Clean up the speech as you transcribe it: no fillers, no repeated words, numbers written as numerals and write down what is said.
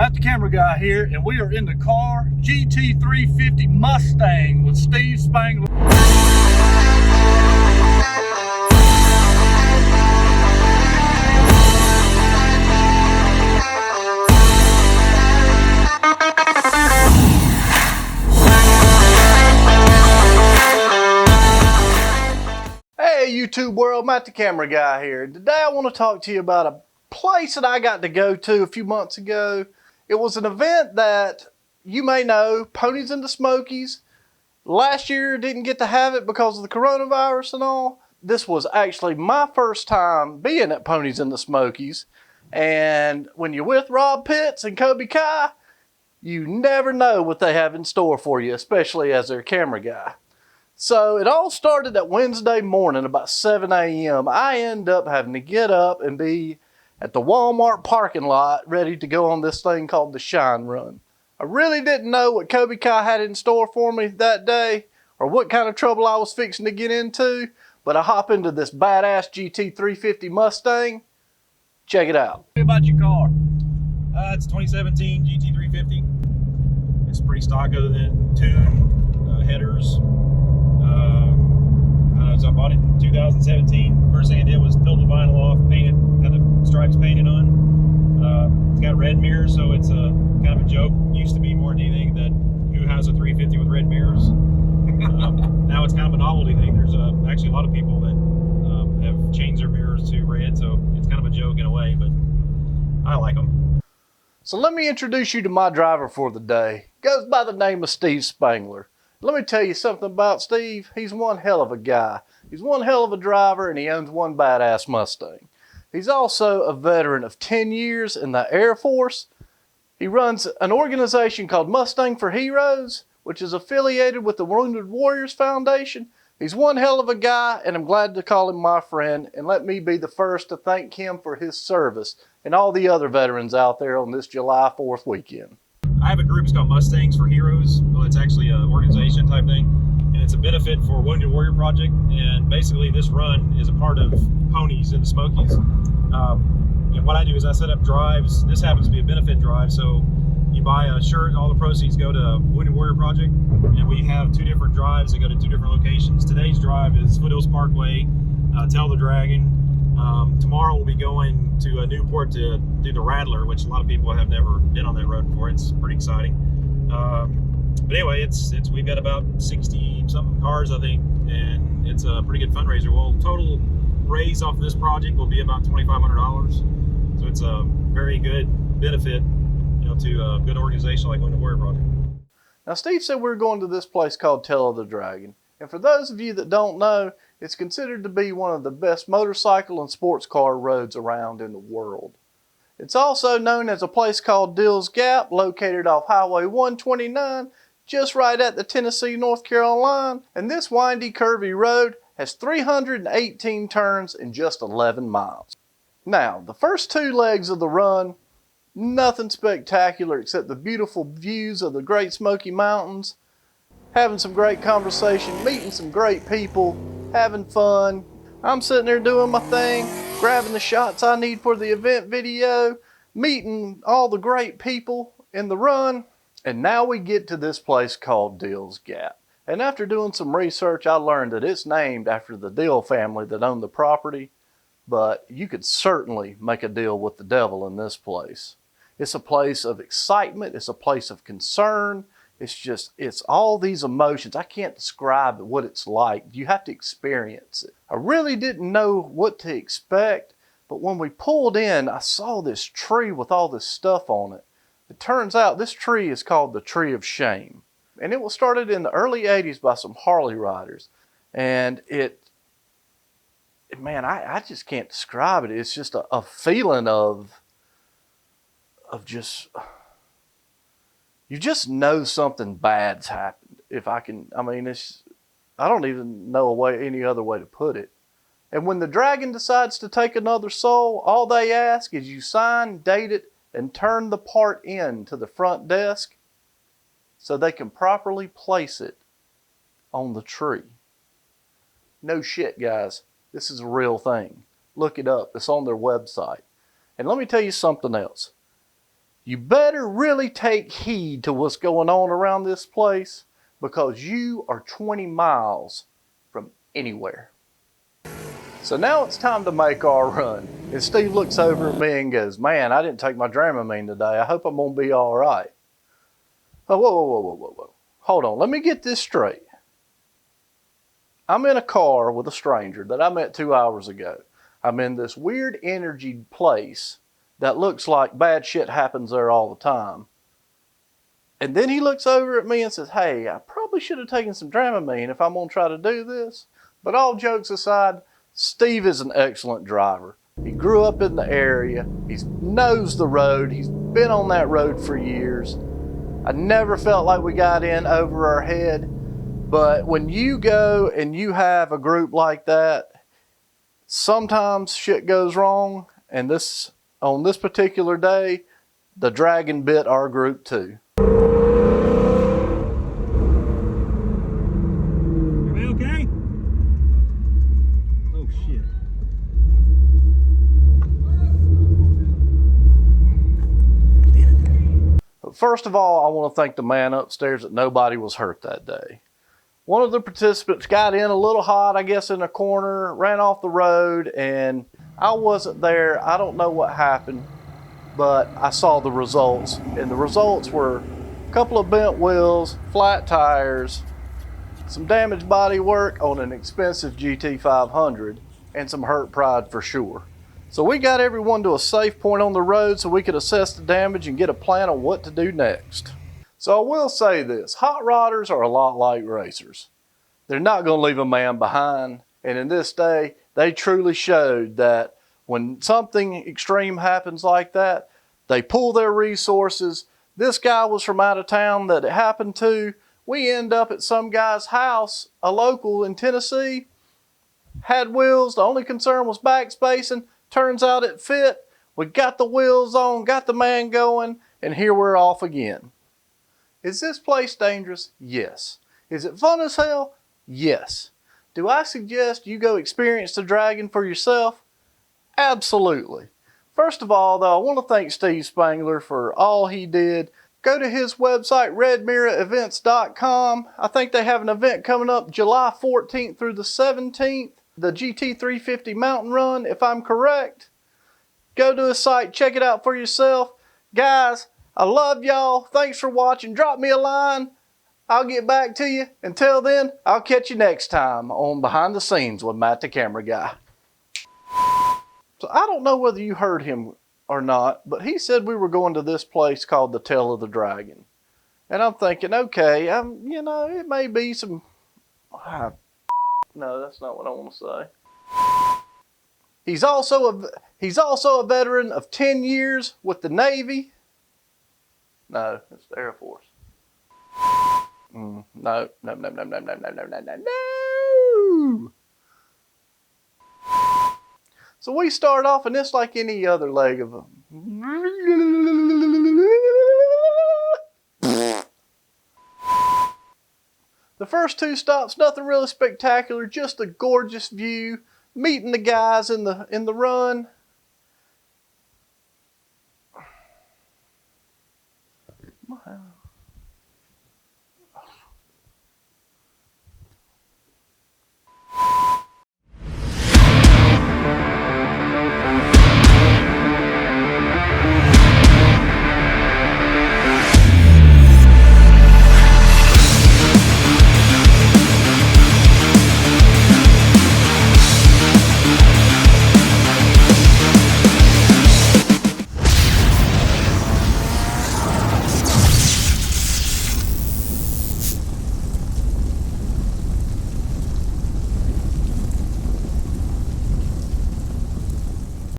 Matt the camera guy here, and we are in the car, GT350 Mustang with Steve Spangler. Hey YouTube world, Matt the camera guy here. Today I want to talk to you about a place that I got to go to a few months ago. It was an event that you may know, Ponies and the Smokies. Last year didn't get to have it because of the coronavirus and all. This was actually my first time being at Ponies and the Smokies. And when you're with Rob Pitts and Kobe Kai, you never know what they have in store for you, especially as their camera guy. So it all started at Wednesday morning, about 7 a.m. I end up having to get up and be at the Walmart parking lot ready to go on this thing called the Shine Run. I really didn't know what Kobe Kai had in store for me that day or what kind of trouble I was fixing to get into, but I hop into this badass GT350 Mustang. Check it out. Tell me about your car. It's 2017 GT350. It's pretty stock other than tune, headers. So I bought it in 2017. First thing I did was peel the vinyl off, painted, had the stripes painted on. It's got red mirrors, so it's a kind of a joke. Used to be more than anything that who has a 350 with red mirrors. Now it's kind of a novelty thing. There's actually a lot of people that have changed their mirrors to red, so it's kind of a joke in a way, but I like them. So let me introduce you to my driver for the day. Goes by the name of Steve Spangler. Let me tell you something about Steve. He's one hell of a guy. He's one hell of a driver, and he owns one badass Mustang. He's also a veteran of 10 years in the Air Force. He runs an organization called Mustang for Heroes, which is affiliated with the Wounded Warriors Foundation. He's one hell of a guy, and I'm glad to call him my friend, and let me be the first to thank him for his service and all the other veterans out there on this July 4th weekend. I have a group, it's called Mustangs for Heroes. Well, it's actually an organization type thing, and it's a benefit for Wounded Warrior Project. And basically this run is a part of Ponies in the Smokies. And what I do is I set up drives. This happens to be a benefit drive, so you buy a shirt, all the proceeds go to Wounded Warrior Project, and we have two different drives that go to two different locations. Today's drive is Foothills Parkway, Tell the Dragon. Tomorrow we'll be going to Newport to do the Rattler, which a lot of people have never been on that road before. It's pretty exciting. But anyway, we've got about 60 something cars, I think, and it's a pretty good fundraiser. Well, total raise off of this project will be about $2,500. So it's a very good benefit, to a good organization like Wounded Warrior Project. Now, Steve said we're going to this place called Tell the Dragon. And for those of you that don't know, it's considered to be one of the best motorcycle and sports car roads around in the world. It's also known as a place called Dill's Gap, located off Highway 129, just right at the Tennessee-North Carolina line. And this windy, curvy road has 318 turns in just 11 miles. Now, the first two legs of the run, nothing spectacular except the beautiful views of the Great Smoky Mountains, having some great conversation, meeting some great people, having fun. I'm sitting there doing my thing, grabbing the shots I need for the event video, meeting all the great people in the run. And now we get to this place called Dill's Gap. And after doing some research, I learned that it's named after the Dill family that owned the property. But you could certainly make a deal with the devil in this place. It's a place of excitement. It's a place of concern. It's all these emotions. I can't describe what it's like. You have to experience it. I really didn't know what to expect, but when we pulled in, I saw this tree with all this stuff on it. It turns out this tree is called the Tree of Shame. And it was started in the early 80s by some Harley riders. And man, I just can't describe it. It's just a feeling of just... You just know something bad's happened. I don't even know any other way to put it. And when the dragon decides to take another soul, all they ask is you sign, date it, and turn the part in to the front desk so they can properly place it on the tree. No shit, guys. This is a real thing. Look it up. It's on their website. And let me tell you something else. You better really take heed to what's going on around this place because you are 20 miles from anywhere. So now it's time to make our run. And Steve looks over at me and goes, man, I didn't take my Dramamine today. I hope I'm going to be all right. Oh, whoa. Hold on, let me get this straight. I'm in a car with a stranger that I met 2 hours ago. I'm in this weird energy place that looks like bad shit happens there all the time. And then he looks over at me and says, hey, I probably should have taken some Dramamine if I'm going to try to do this. But all jokes aside, Steve is an excellent driver. He grew up in the area. He knows the road. He's been on that road for years. I never felt like we got in over our head. But when you go and you have a group like that, sometimes shit goes wrong. And on this particular day, the dragon bit our group too. Everybody okay? Oh shit. First of all, I want to thank the man upstairs that nobody was hurt that day. One of the participants got in a little hot, I guess, in a corner, ran off the road, and I wasn't there. I don't know what happened, but I saw the results. And the results were a couple of bent wheels, flat tires, some damaged body work on an expensive GT500, and some hurt pride for sure. So we got everyone to a safe point on the road so we could assess the damage and get a plan on what to do next. So I will say this, hot rodders are a lot like racers. They're not going to leave a man behind. And in this day, they truly showed that when something extreme happens like that, they pull their resources. This guy was from out of town that it happened to. We end up at some guy's house, a local in Tennessee, had wheels. The only concern was backspacing. Turns out it fit. We got the wheels on, got the man going, and here we're off again. Is this place dangerous? Yes. Is it fun as hell? Yes. Do I suggest you go experience the dragon for yourself? Absolutely. First of all, though, I want to thank Steve Spangler for all he did. Go to his website, redmirrorevents.com. I think they have an event coming up July 14th through the 17th, the GT350 Mountain Run, if I'm correct. Go to his site, check it out for yourself. Guys, I love y'all. Thanks for watching. Drop me a line. I'll get back to you. Until then, I'll catch you next time on Behind the Scenes with Matt the Camera Guy. So I don't know whether you heard him or not, but he said we were going to this place called the Tail of the Dragon. And I'm thinking, okay, it may be some... no, that's not what I want to say. He's also a veteran of 10 years with the Navy. No, it's the Air Force. No. So we start off, and it's like any other leg of a... The first two stops, nothing really spectacular, just a gorgeous view, meeting the guys in the run.